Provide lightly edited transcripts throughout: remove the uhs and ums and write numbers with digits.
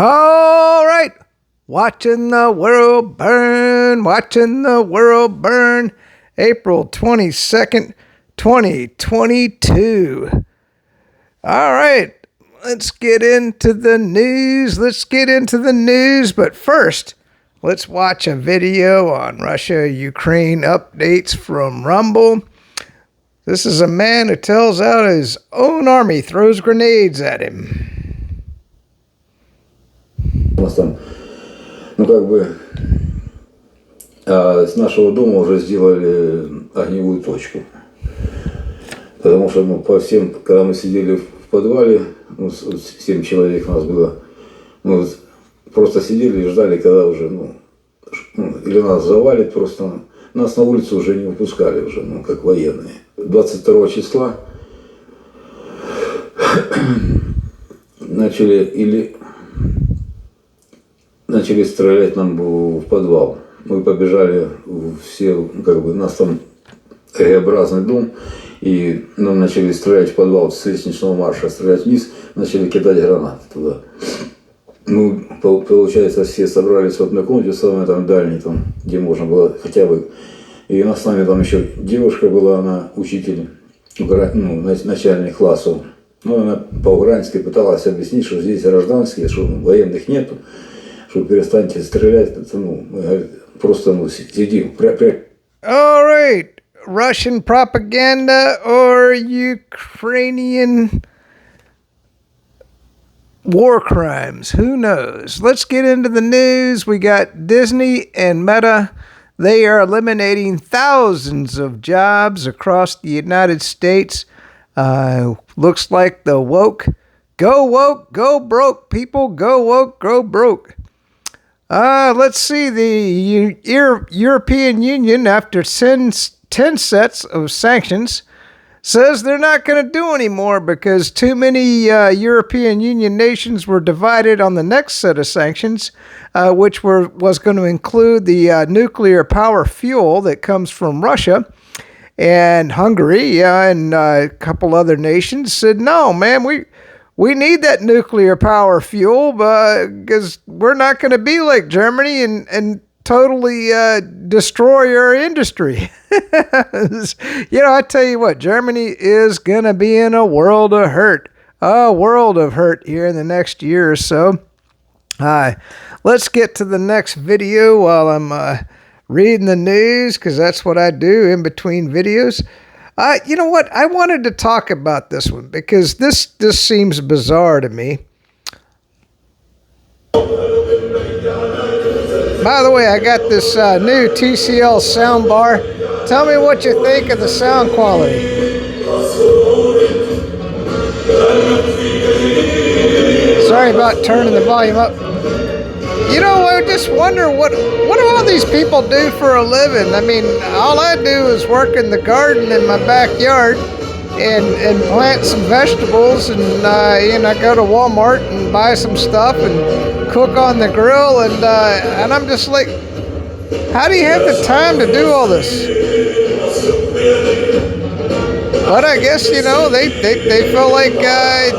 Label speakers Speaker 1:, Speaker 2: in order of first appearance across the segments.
Speaker 1: All right. Watching the world burn, watching the world burn. April 22nd, 2022. All right. Let's get into the news. But first, let's watch a video on Russia-Ukraine updates from Rumble. This is a man who tells how his own army throws grenades at him.
Speaker 2: У нас там, с нашего дома уже сделали огневую точку. Потому что, по всем, когда мы сидели в подвале, 7 человек у нас было, мы просто сидели и ждали, когда уже, или нас завалит просто. Нас на улицу уже не выпускали, уже, как военные. 22 числа начали стрелять нам в подвал. Мы побежали все, нас там Г-образный дом, и нам начали стрелять в подвал с лестничного марша, стрелять вниз, начали кидать гранаты туда. Мы, получается, все собрались в одной комнате, самой там дальней, там, где можно было хотя бы. И с нами там еще девушка была, она учитель, начальник класса. Она по-украински пыталась объяснить, что здесь гражданские, что военных нету, что перестаньте стрелять. Мы говорим, просто сидим.
Speaker 1: All right. Russian propaganda or Ukrainian war crimes. Who knows? Let's get into the news. We got Disney and Meta. They are eliminating thousands of jobs across the United States. Looks like the woke, go broke people, go woke, go broke. Let's see. The European Union, after 10 sets of sanctions, says they're not going to do any more because too many European Union nations were divided on the next set of sanctions, which was going to include the nuclear power fuel that comes from Russia. And Hungary and a couple other nations said, no, man, we need that nuclear power fuel because we're not going to be like Germany and totally destroy our industry. I tell you what, Germany is going to be in a world of hurt here in the next year or so. Let's get to the next video while I'm reading the news, because that's what I do in between videos. You know what? I wanted to talk about this one because this seems bizarre to me. By the way, I got this new TCL soundbar. Tell me what you think of the sound quality. Sorry about turning the volume up. I just wonder what do all these people do for a living? I mean, all I do is work in the garden in my backyard and plant some vegetables, and I go to Walmart and buy some stuff and cook on the grill, and I'm just like, how do you have the time to do all this? But I guess, they feel like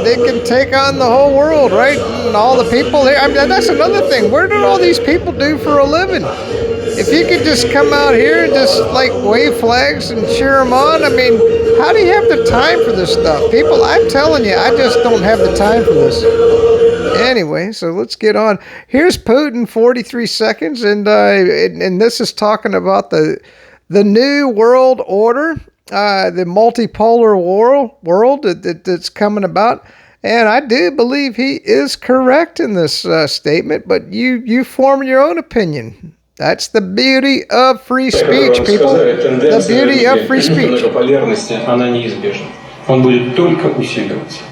Speaker 1: they can take on the whole world, right? And all the people here. I mean, that's another thing. Where did all these people do for a living? If you could just come out here and just wave flags and cheer them on, I mean, how do you have the time for this stuff? People, I'm telling you, I just don't have the time for this. Anyway, so let's get on. Here's Putin, 43 seconds, and this is talking about the new world order. The multipolar world that's coming about. And I do believe he is correct in this statement, but you form your own opinion. That's the beauty of free speech, people. The beauty of free speech.
Speaker 3: Она неизбежна. Он будет только усиливаться.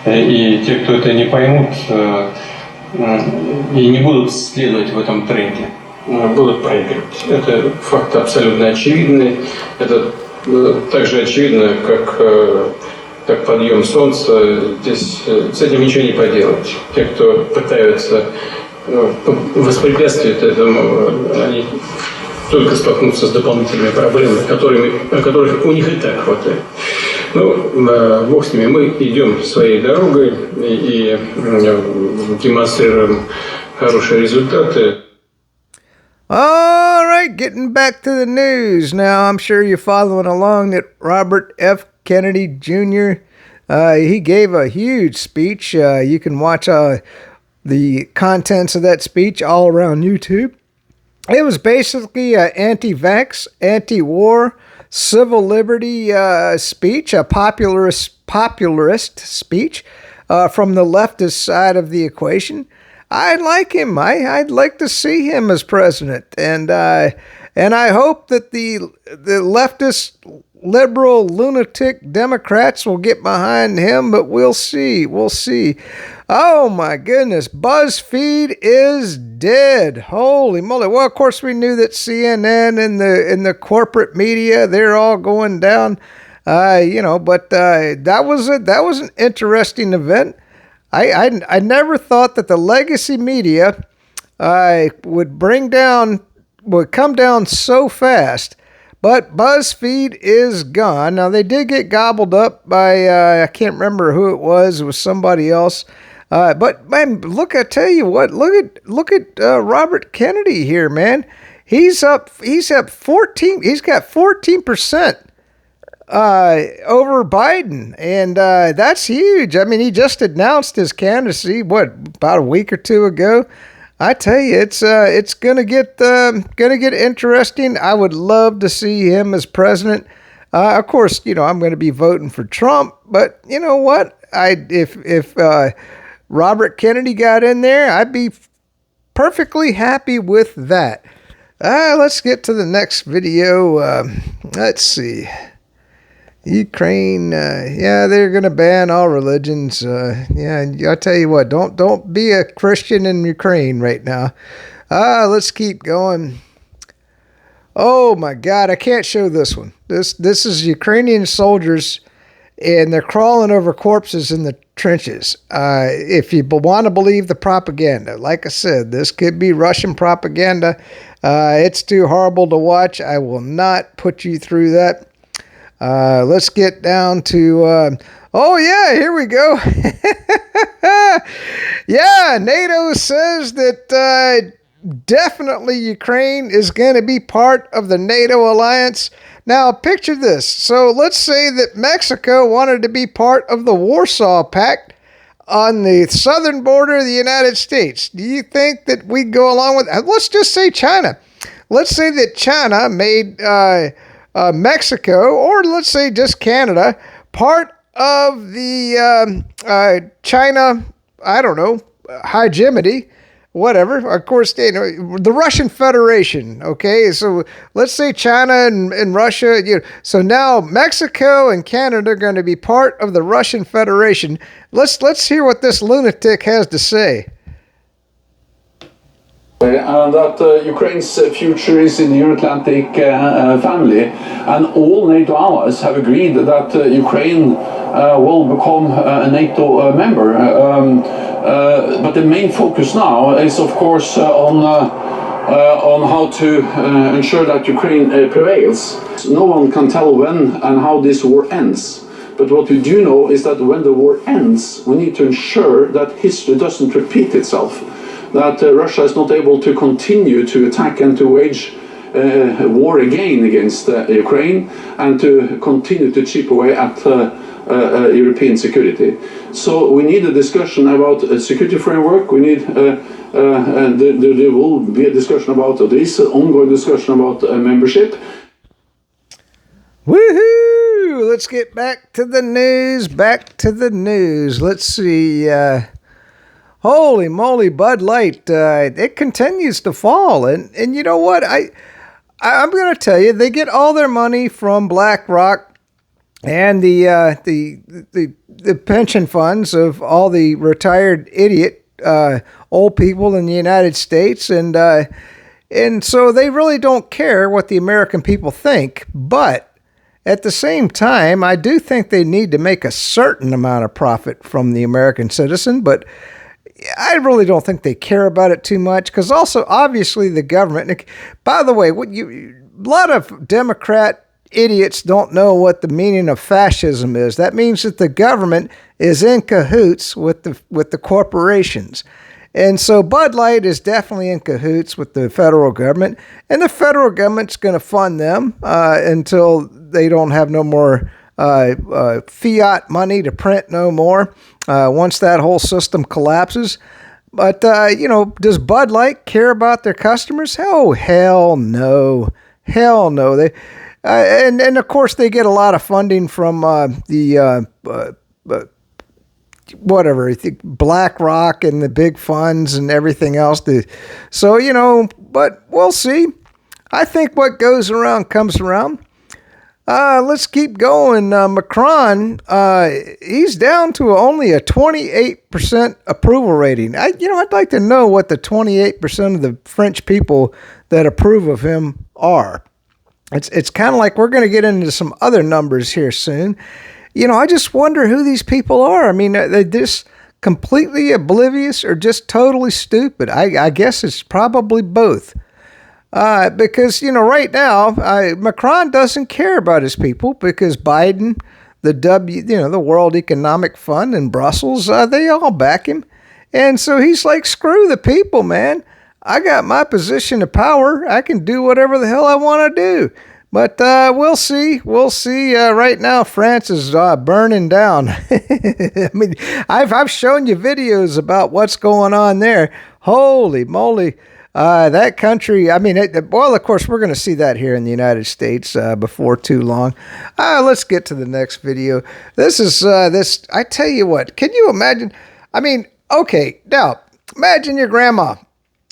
Speaker 3: И те, кто это не поймут и не будут следовать в этом тренде, будут проигрывать. Это факт абсолютно очевидный. Это так же очевидно, как подъем солнца. Здесь с этим ничего не поделать. Те, кто пытаются воспрепятствовать этому, они только столкнутся с дополнительными проблемами, которых у них и так хватает. Ну, бог с ними, мы идем своей дорогой и демонстрируем хорошие результаты.
Speaker 1: All right, getting back to the news now. I'm sure you're following along that Robert F. Kennedy Jr., he gave a huge speech. You can watch the contents of that speech all around YouTube. It was basically an anti-vax, anti-war, civil liberty speech, a popularist speech from the leftist side of the equation. I like him. I'd like to see him as president, and I hope that the leftist, liberal, lunatic Democrats will get behind him. But we'll see. We'll see. Oh my goodness, BuzzFeed is dead. Holy moly! Well, of course we knew that CNN and the corporate media, they're all going down. But that was an interesting event. I never thought that the legacy media would come down so fast, but BuzzFeed is gone. Now they did get gobbled up by I can't remember who it was. It was somebody else. But man, I tell you what, look at Robert Kennedy here, man. He's up 14. He's got 14%. Over Biden, and that's huge. I mean, he just announced his candidacy about a week or two ago. I tell you, it's gonna get interesting. I would love to see him as president. Of course, I'm going to be voting for Trump, but you know what? If Robert Kennedy got in there, I'd be perfectly happy with that. Let's get to the next video. Let's see. Ukraine, they're going to ban all religions. I tell you what, don't be a Christian in Ukraine right now. Let's keep going. Oh my God, I can't show this one. This is Ukrainian soldiers, and they're crawling over corpses in the trenches. If you want to believe the propaganda, like I said, this could be Russian propaganda. It's too horrible to watch. I will not put you through that. Let's get down to, here we go. NATO says that definitely Ukraine is going to be part of the NATO alliance. Now, picture this. So let's say that Mexico wanted to be part of the Warsaw Pact on the southern border of the United States. Do you think that we'd go along with that? Let's just say China. Let's say that China made Mexico, or let's say just Canada, part of the China, I don't know, hegemony, whatever. Of course, the Russian Federation, okay? So let's say China and Russia, so now Mexico and Canada are going to be part of the Russian Federation. Let's hear what this lunatic has to say.
Speaker 4: And that Ukraine's future is in the Euro-Atlantic family, and all NATO allies have agreed that Ukraine will become a NATO member. But the main focus now is, of course, on how to ensure that Ukraine prevails. No one can tell when and how this war ends. But what we do know is that when the war ends, we need to ensure that history doesn't repeat itself. That Russia is not able to continue to attack and to wage war again against Ukraine, and to continue to chip away at European security. So we need a discussion about a security framework. We need, and there will be a discussion about, there is an ongoing discussion about membership.
Speaker 1: Woohoo! Let's get back to the news. Let's see. Holy moly, Bud Light, it continues to fall. And you know what? I'm going to tell you, they get all their money from BlackRock and the pension funds of all the retired idiot old people in the United States. And so they really don't care what the American people think. But at the same time, I do think they need to make a certain amount of profit from the American citizen. But I really don't think they care about it too much, because also obviously the government. By the way, a lot of Democrat idiots don't know what the meaning of fascism is. That means that the government is in cahoots with the corporations. And so Bud Light is definitely in cahoots with the federal government, and the federal government's going to fund them until they don't have no more fiat money to print no more once that whole system collapses. But, does Bud Light care about their customers? Oh, hell no. Hell no. They and of course, they get a lot of funding from whatever, BlackRock and the big funds and everything else. So, but we'll see. I think what goes around comes around. Let's keep going. Macron, he's down to only a 28% approval rating. I'd like to know what the 28% of the French people that approve of him are. It's kind of like we're going to get into some other numbers here soon. I just wonder who these people are. I mean, are they just completely oblivious or just totally stupid? I guess it's probably both. Because, right now, Macron doesn't care about his people because Biden, the World Economic Fund in Brussels, they all back him. And so he's like, screw the people, man. I got my position of power. I can do whatever the hell I want to do. But we'll see. We'll see. Right now, France is burning down. I mean, I've shown you videos about what's going on there. Holy moly. That country, I mean, of course, we're going to see that here in the United States before too long. Let's get to the next video. This is, I tell you what, can you imagine? I mean, okay, now, imagine your grandma,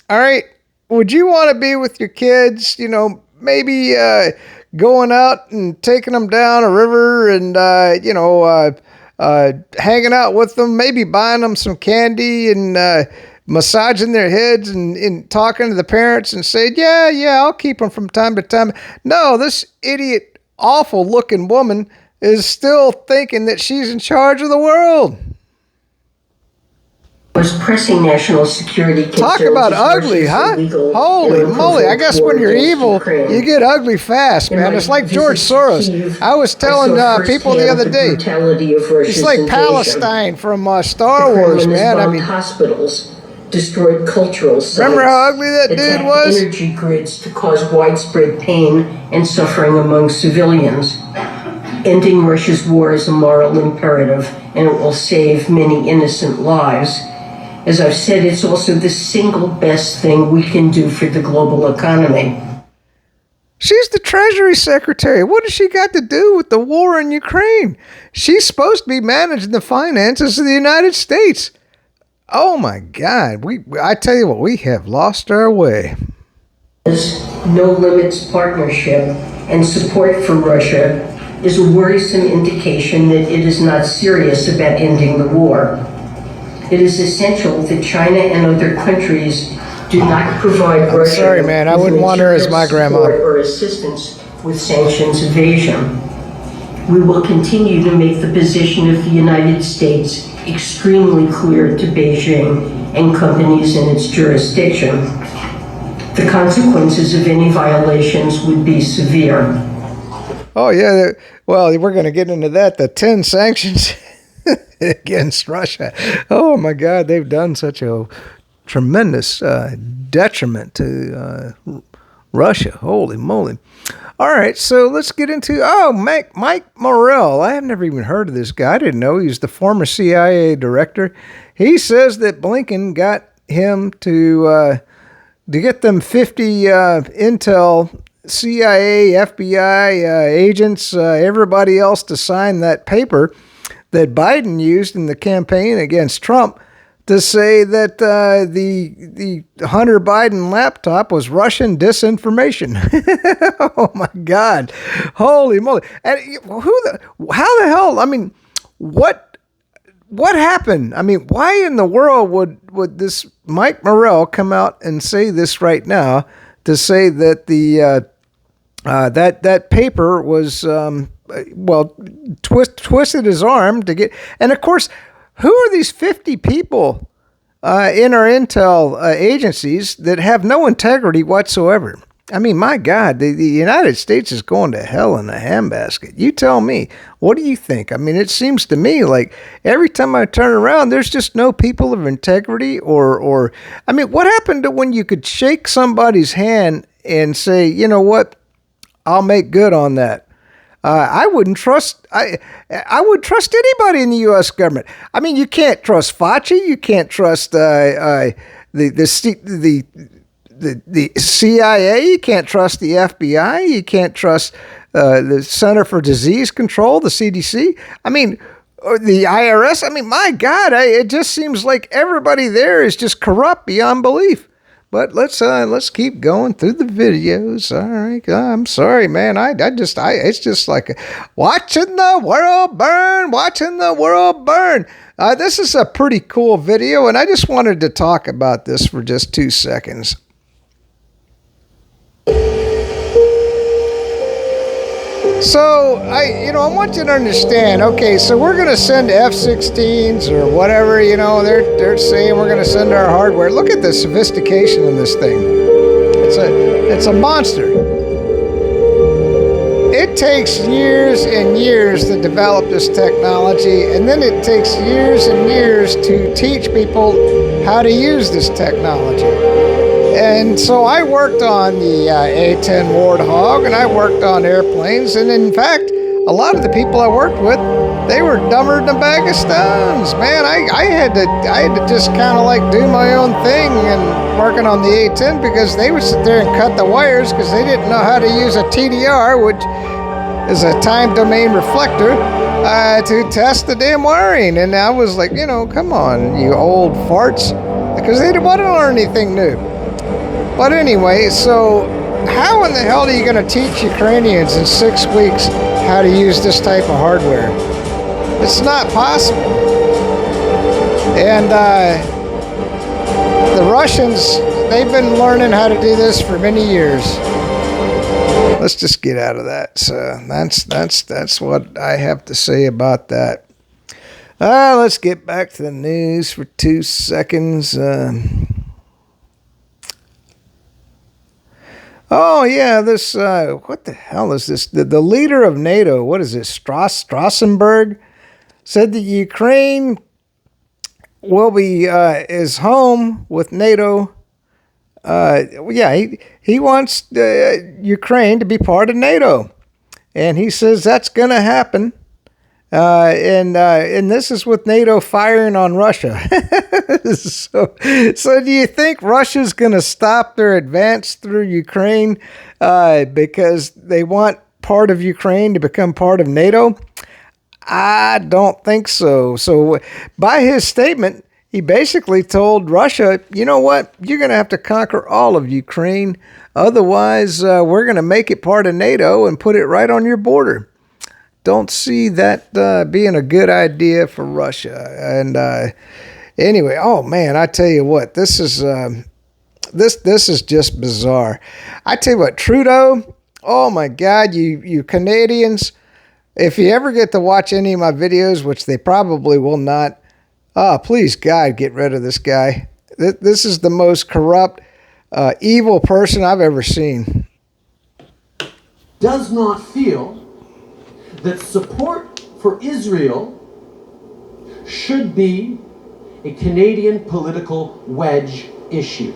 Speaker 1: all right? Would you want to be with your kids, maybe going out and taking them down a river and, hanging out with them, maybe buying them some candy and massaging their heads and talking to the parents and saying, yeah, I'll keep them from time to time. No, this idiot, awful looking woman is still thinking that she's in charge of the world.
Speaker 5: Was pressing national security concerns.
Speaker 1: Talk about ugly, huh? Holy moly. I guess when you're evil, you get ugly fast, man. It's like George Soros. I was telling people the other day, it's like Palestine from Star Wars, man. I mean,
Speaker 5: hospitals, destroyed cultural sites.
Speaker 1: Remember how ugly that dude was?
Speaker 5: Energy grids to cause widespread pain and suffering among civilians. Ending Russia's war is a moral imperative, and it will save many innocent lives. As I've said, it's also the single best thing we can do for the global economy.
Speaker 1: She's the Treasury Secretary. What has she got to do with the war in Ukraine? She's supposed to be managing the finances of the United States. Oh my God. I tell you what, we have lost our way.
Speaker 5: No limits partnership and support for Russia is a worrisome indication that it is not serious about ending the war. It is essential that China and other countries do not provide Russia
Speaker 1: sorry, man. I wouldn't want her as my grandma.
Speaker 5: Or assistance with sanctions evasion. We will continue to make the position of the United States extremely clear to Beijing and companies in its jurisdiction. The consequences of any violations would be severe.
Speaker 1: Oh, yeah. Well, we're going to get into that. The 10 sanctions against Russia. Oh, my God. They've done such a tremendous detriment to Russia. Holy moly. All right. So let's get into, Mike Morrell. I have never even heard of this guy. I didn't know. He's the former CIA director. He says that Blinkin got him to get them 50 intel CIA, FBI agents, everybody else to sign that paper that Biden used in the campaign against Trump to say that the Hunter Biden laptop was Russian disinformation. Oh my God. Holy moly. And how the hell, I mean, what happened? I mean, why in the world would this Mike Morrell come out and say this right now to say that the that paper was, twisted his arm to get, and of course, who are these 50 people in our intel agencies that have no integrity whatsoever? I mean, my God, the United States is going to hell in a handbasket. You tell me. What do you think? I mean, it seems to me like every time I turn around, there's just no people of integrity or I mean, what happened to when you could shake somebody's hand and say, you know what, I'll make good on that? I wouldn't trust. I would trust anybody in the U.S. government. I mean, you can't trust Fauci. You can't trust the CIA, you can't trust the FBI, you can't trust the Center for Disease Control, the CDC. I mean, or the IRS. I mean, my God, it just seems like everybody there is just corrupt beyond belief. But let's keep going through the videos. All right, I'm sorry, man. It's just like watching the world burn, watching the world burn. This is a pretty cool video, and I just wanted to talk about this for just 2 seconds. So, I want you to understand, okay, so we're going to send F-16s or whatever, they're saying we're going to send our hardware. Look at the sophistication in this thing. It's a monster. It takes years and years to develop this technology, and then it takes years and years to teach people how to use this technology. And so I worked on the A-10 Warthog, and I worked on airplanes, and in fact, a lot of the people I worked with, they were dumber than a bag of stones. Man, I had to just kind of like do my own thing and working on the A-10 because they would sit there and cut the wires because they didn't know how to use a TDR, which is a time domain reflector, to test the damn wiring. And I was like, come on, you old farts, because they didn't want to learn anything new. But anyway, so how in the hell are you going to teach Ukrainians in 6 weeks how to use this type of hardware? It's not possible. And the Russians, they've been learning how to do this for many years. Let's just get out of that. So that's what I have to say about that. Let's get back to the news for 2 seconds. Oh, yeah, this, what the hell is this? The leader of NATO, what is this, Strassenberg, said that Ukraine will be, is home with NATO. He wants Ukraine to be part of NATO. And he says that's going to happen. And this is with NATO firing on Russia. So do you think Russia's going to stop their advance through Ukraine because they want part of Ukraine to become part of NATO? I don't think so. So by his statement, he basically told Russia, you know what, you're going to have to conquer all of Ukraine. Otherwise, we're going to make it part of NATO and put it right on your border. Don't see that being a good idea for Russia. And anyway, oh man, I tell you what, this is just bizarre. I tell you what, Trudeau, oh my God, you Canadians, if you ever get to watch any of my videos, which they probably will not, please God, get rid of this guy. This is the most corrupt, evil person I've ever seen.
Speaker 6: Does not feel that support for Israel should be a Canadian political wedge issue.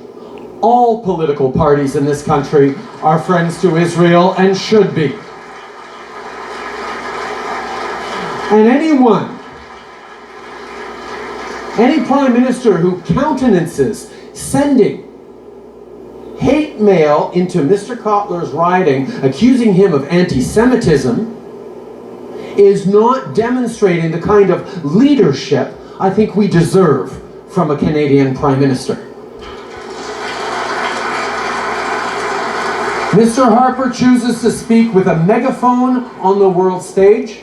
Speaker 6: All political parties in this country are friends to Israel and should be. And any prime minister who countenances sending hate mail into Mr. Kotler's riding, accusing him of anti-Semitism, is not demonstrating the kind of leadership I think we deserve from a Canadian Prime Minister. Mr. Harper chooses to speak with a megaphone on the world stage.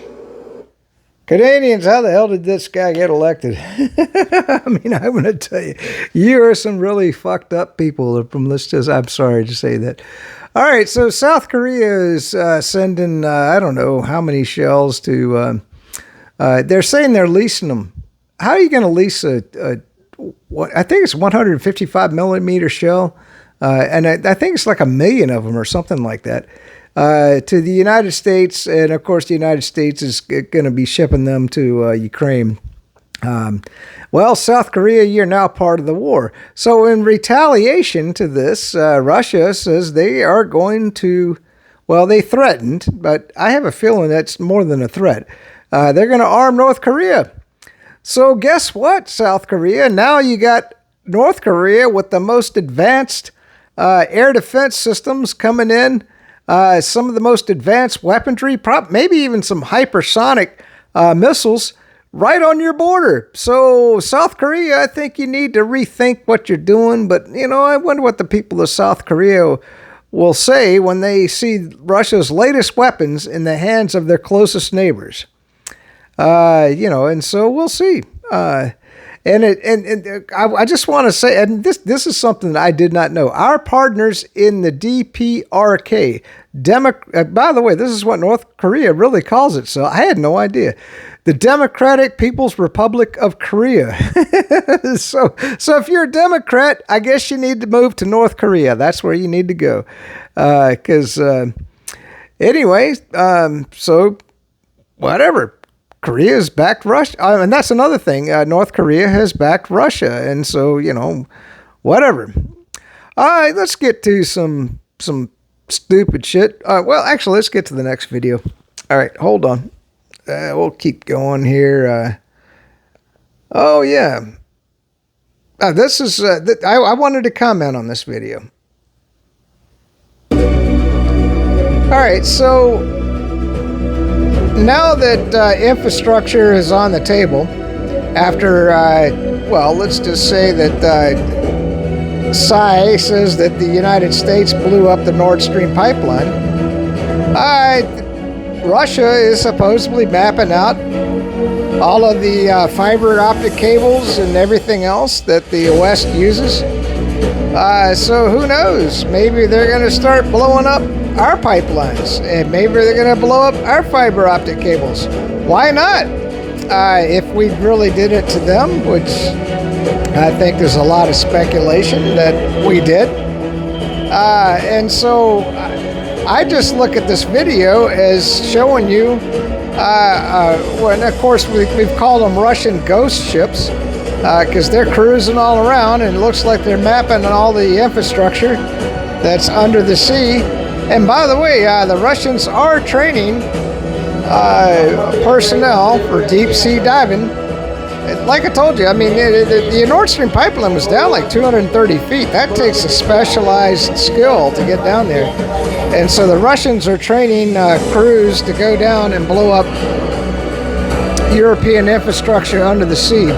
Speaker 1: Canadians, how the hell did this guy get elected? I mean, I'm going to tell you, you are some really fucked up people from this. I'm sorry to say that. All right, so South Korea is sending, I don't know how many shells to, they're saying they're leasing them. How are you going to lease what I think it's 155 millimeter shell and I think it's like 1 million of them or something like that, to the United States. And of course, the United States is going to be shipping them to Ukraine. Well, South Korea, you're now part of the war. So in retaliation to this, Russia says they are going to, well, they threatened, but I have a feeling that's more than a threat. They're going to arm North Korea. So guess what, South Korea? Now you got North Korea with the most advanced air defense systems coming in, some of the most advanced weaponry, maybe even some hypersonic missiles right on your border. So South Korea, I think you need to rethink what you're doing. But, I wonder what the people of South Korea will say when they see Russia's latest weapons in the hands of their closest neighbors. And so we'll see. I just want to say, and this is something that I did not know. Our partners in the DPRK, by the way, this is what North Korea really calls it. So I had no idea. The Democratic People's Republic of Korea. So if you're a Democrat, I guess you need to move to North Korea. That's where you need to go. So whatever. Korea's backed Russia. And that's another thing. North Korea has backed Russia. And so, whatever. All right, let's get to some stupid shit. Well, actually, let's get to the next video. All right, hold on. We'll keep going here. Oh, yeah. This is, I wanted to comment on this video. All right, so now that infrastructure is on the table, after, let's just say that Psy says that the United States blew up the Nord Stream pipeline, Russia is supposedly mapping out all of the fiber optic cables and everything else that the West uses. So who knows? Maybe they're going to start blowing up our pipelines, and maybe they're going to blow up our fiber optic cables. Why not? If we really did it to them, which I think there's a lot of speculation that we did. And so I just look at this video as showing you, and of course we've called them Russian ghost ships, because they're cruising all around, and it looks like they're mapping all the infrastructure that's under the sea. And by the way, the Russians are training personnel for deep sea diving. Like I told you, I mean, the Nord Stream pipeline was down like 230 feet. That takes a specialized skill to get down there. And so the Russians are training crews to go down and blow up European infrastructure under the sea.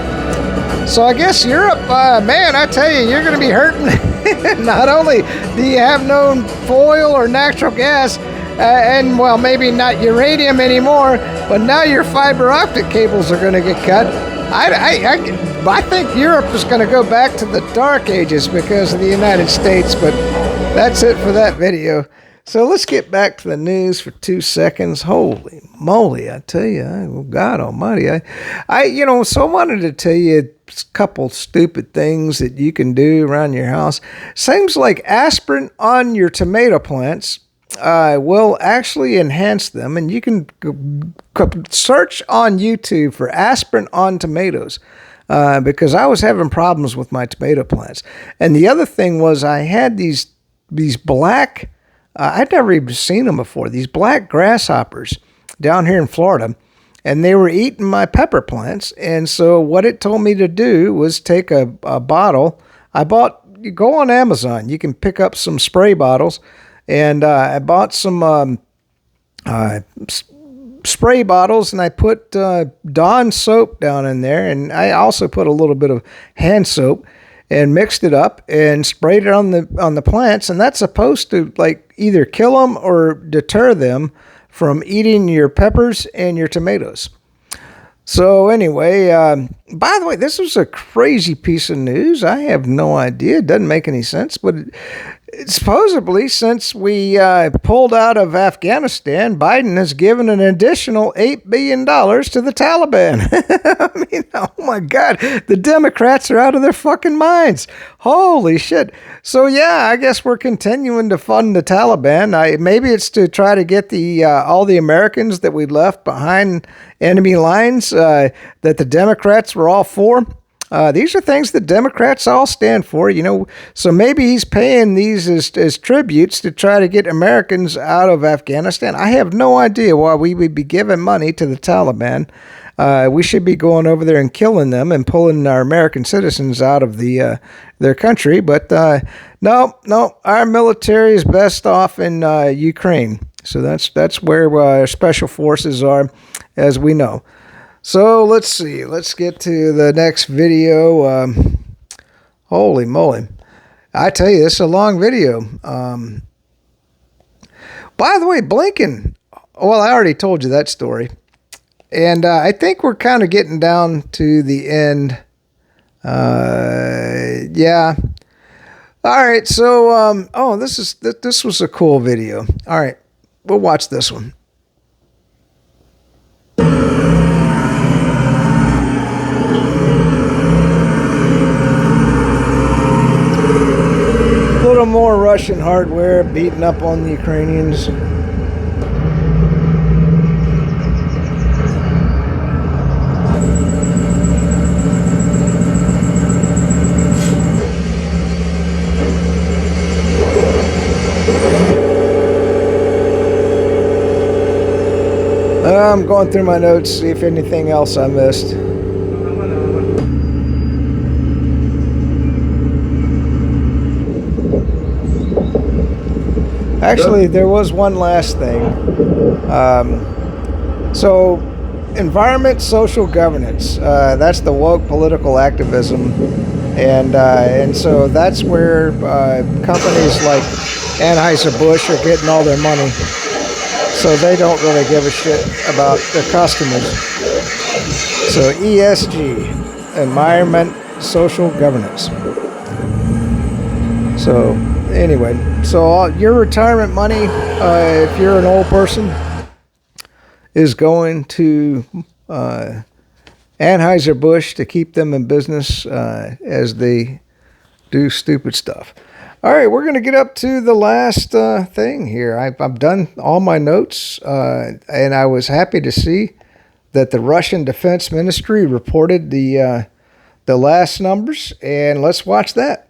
Speaker 1: So I guess Europe, man, I tell you, you're going to be hurting. Not only do you have no oil or natural gas, and well, maybe not uranium anymore, but now your fiber optic cables are going to get cut. I think Europe is going to go back to the dark ages because of the United States, but that's it for that video. So let's get back to the news for 2 seconds. Holy moly, I tell you, God almighty. So I wanted to tell you a couple stupid things that you can do around your house. Seems like aspirin on your tomato plants will actually enhance them, and you can search on YouTube for aspirin on tomatoes, because I was having problems with my tomato plants. And the other thing was I had these black, I'd never even seen them before, these black grasshoppers down here in Florida, and they were eating my pepper plants. And so what it told me to do was take a bottle. You go on Amazon, you can pick up some spray bottles. And I bought some spray bottles, and I put Dawn soap down in there, and I also put a little bit of hand soap and mixed it up and sprayed it on the plants, and that's supposed to like either kill them or deter them from eating your peppers and your tomatoes. So anyway, by the way, this was a crazy piece of news. I have no idea. It doesn't make any sense, but supposedly, since we pulled out of Afghanistan, Biden has given an additional $8 billion to the Taliban. I mean, oh my God, the Democrats are out of their fucking minds. Holy shit. So yeah, I guess we're continuing to fund the Taliban. Maybe it's to try to get the all the Americans that we left behind enemy lines that the Democrats were all for. These are things that Democrats all stand for, you know. So maybe he's paying these as tributes to try to get Americans out of Afghanistan. I have no idea why we would be giving money to the Taliban. We should be going over there and killing them and pulling our American citizens out of their country. But no, our military is best off in Ukraine. So that's where our special forces are, as we know. So let's see. Let's get to the next video. Holy moly. I tell you, this is a long video. By the way, Blinkin. Well, I already told you that story. And I think we're kind of getting down to the end. Yeah. All right. So, this was a cool video. All right. We'll watch this one. A little more Russian hardware beating up on the Ukrainians. I'm going through my notes, see if anything else I missed. Actually, there was one last thing. So, environment, social governance. That's the woke political activism, and so that's where companies like Anheuser-Busch are getting all their money. So they don't really give a shit about their customers. So ESG, environment, social governance. So anyway, so your retirement money, if you're an old person, is going to Anheuser-Busch to keep them in business as they do stupid stuff. All right, we're going to get up to the last thing here. I've done all my notes, and I was happy to see that the Russian Defense Ministry reported the last numbers, and let's watch that.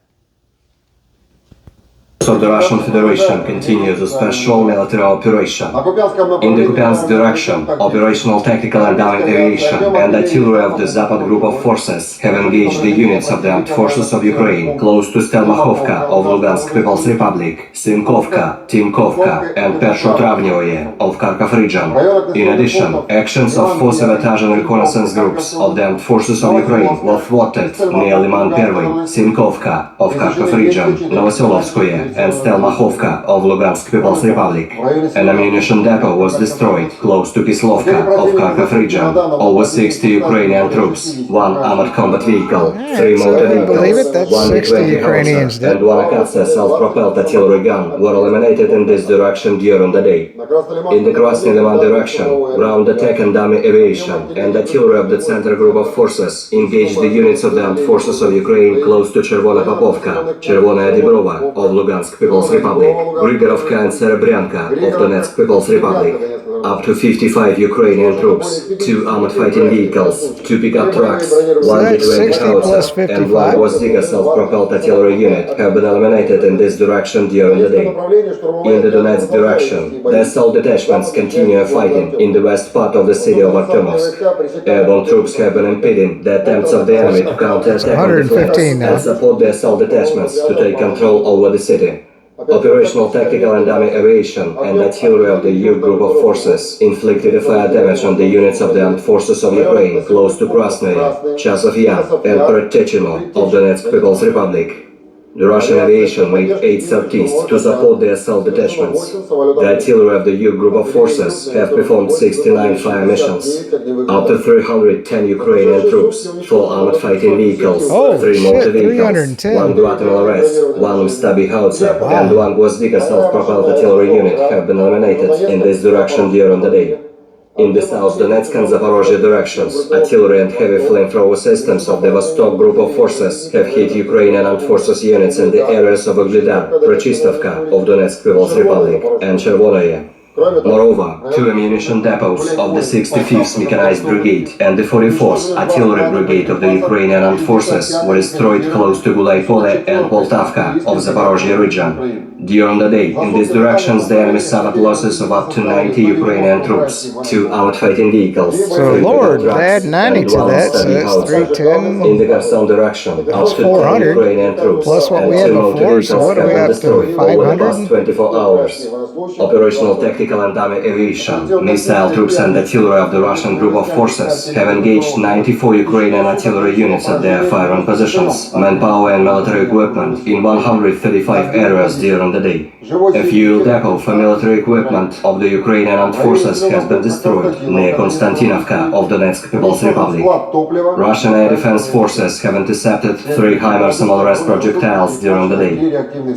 Speaker 7: So the Russian Federation continues a special military operation. In the Kupiansk direction, operational tactical and downed aviation and artillery of the Zapad group of forces have engaged the units of the armed forces of Ukraine close to Stelmachovka of Lugansk People's Republic, Simkovka, Timkovka and Pershotravnyoye of Kharkov region. In addition, actions of full sabotage and reconnaissance groups of the armed forces of Ukraine were thwarted near Liman Pervy, Simkovka of Kharkov region, Novosilovskoye and Stelmachovka of Lugansk People's Republic. An ammunition depot was destroyed close to Kislovka of Kharkov region. Over 60 Ukrainian troops, 1 armored combat vehicle, 3 motor vehicles, 1 Mi-20 howitzer and 1 Akatsa self-propelled artillery gun were eliminated in this direction during the day. In the Krasny Liman direction, ground attack and dummy aviation and artillery of the center group of forces engaged the units of the armed forces of Ukraine close to Chervona Popovka, Chervona Dibrova of Lugansk People's Republic, Grigorovka and Serebryanka of Donetsk People's Republic. Up to 55 Ukrainian troops, 2 armored fighting vehicles, 2 pickup trucks, 1 Mi-20 howitzer and 1 Gvozdyka self-propelled artillery unit have been eliminated in this direction during the day. In the Donetsk direction, the assault detachments continue fighting in the west part of the city of Artyomovsk. Airborne troops have been impeding the attempts of the enemy to counterattack on the flanks and support the assault detachments to take control over the city. Operational tactical and dummy aviation and artillery of the EU group of forces inflicted fire damage on the units of the armed forces of Ukraine close to Krasnoye, Chasov Yar and Perechechino of Donetsk People's Republic. The Russian aviation made 8 sorties to support the assault detachments. The artillery of the U group of forces have performed 69 fire missions. Up to 310 Ukrainian troops, 4 armored fighting vehicles,
Speaker 1: Oh,
Speaker 7: 3 motor
Speaker 1: shit,
Speaker 7: vehicles,
Speaker 1: 310.
Speaker 7: 1 Guatemala-RS, 1 Stabi howitzer, and 1 Gwozdika self-propelled artillery unit have been eliminated in this direction during the day. In the South Donetsk and Zaporozhye directions, artillery and heavy flamethrower systems of the Vostok group of forces have hit Ukrainian armed forces units in the areas of Ugledar, Prachistovka of Donetsk People's Republic, and Chervonoye. Moreover, 2 ammunition depots of the 65th Mechanized Brigade and the 44th Artillery Brigade of the Ukrainian Armed Forces were destroyed close to Gulaipole and Poltavka of Zaporozhye region. During the day, in these directions, the enemy suffered losses of up to 90 Ukrainian troops, 2 armored fighting vehicles,
Speaker 1: So
Speaker 7: 3
Speaker 1: Lord,
Speaker 7: pickup trucks,
Speaker 1: add 90
Speaker 7: and
Speaker 1: to
Speaker 7: 1
Speaker 1: that, so
Speaker 7: Stabi
Speaker 1: that's
Speaker 7: howitzer.
Speaker 1: 310.
Speaker 7: In the Kherson direction, up to 10
Speaker 1: 400
Speaker 7: Ukrainian troops
Speaker 1: plus what
Speaker 7: and
Speaker 1: we
Speaker 7: 2
Speaker 1: had
Speaker 7: motor
Speaker 1: before, so
Speaker 7: vehicles
Speaker 1: what are
Speaker 7: have
Speaker 1: we
Speaker 7: been
Speaker 1: up to,
Speaker 7: destroyed over the
Speaker 1: 500?
Speaker 7: past 24 hours. Operational tactical and army aviation, missile troops and artillery of the Russian group of forces have engaged 94 Ukrainian artillery units at their firing positions, manpower and military equipment in 135 areas during the day. A fuel depot for military equipment of the Ukrainian armed forces has been destroyed near Konstantinovka of Donetsk People's Republic. Russian air defense forces have intercepted 3 HIMARS projectiles during the day.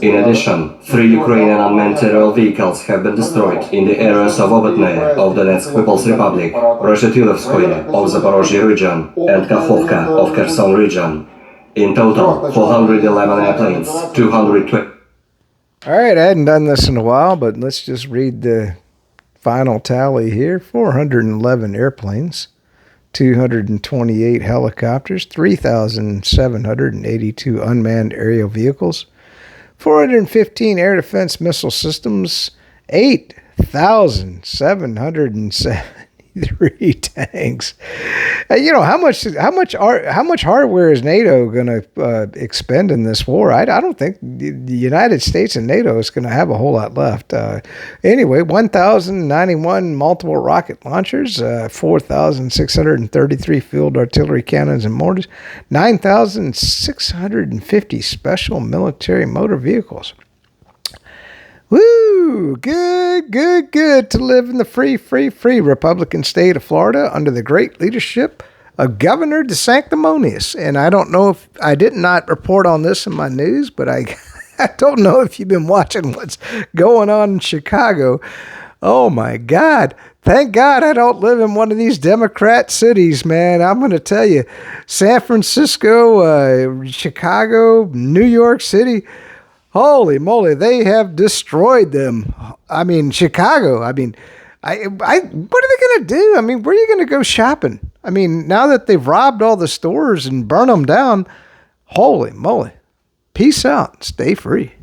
Speaker 7: In addition, 3 Ukrainian unmanned aerial vehicles have been destroyed in the areas of Obotnaya of Donetsk People's Republic, Reshetylevskoye of Zaporozhye region, and Kakhovka of Kherson region. In total, 411 airplanes, 220.
Speaker 1: All right, I hadn't done this in a while, but let's just read the final tally here. 411 airplanes, 228 helicopters, 3,782 unmanned aerial vehicles, 415 air defense missile systems, 8,773 tanks. You know, how much hardware is NATO going to expend in this war? I don't think the United States and NATO is going to have a whole lot left. Anyway, 1,091 multiple rocket launchers, 4,633 field artillery cannons and mortars, 9,650 special military motor vehicles. Woo! Good to live in the free Republican state of Florida under the great leadership of Governor DeSanctimonious. And I don't know if I did not report on this in my news, but I don't know if you've been watching what's going on in Chicago. Oh my God. Thank God I don't live in one of these Democrat cities, man. I'm going to tell you, San Francisco, Chicago, New York City, holy moly, they have destroyed them. I mean, Chicago, what are they going to do? I mean, where are you going to go shopping? I mean, now that they've robbed all the stores and burned them down, holy moly. Peace out. Stay free.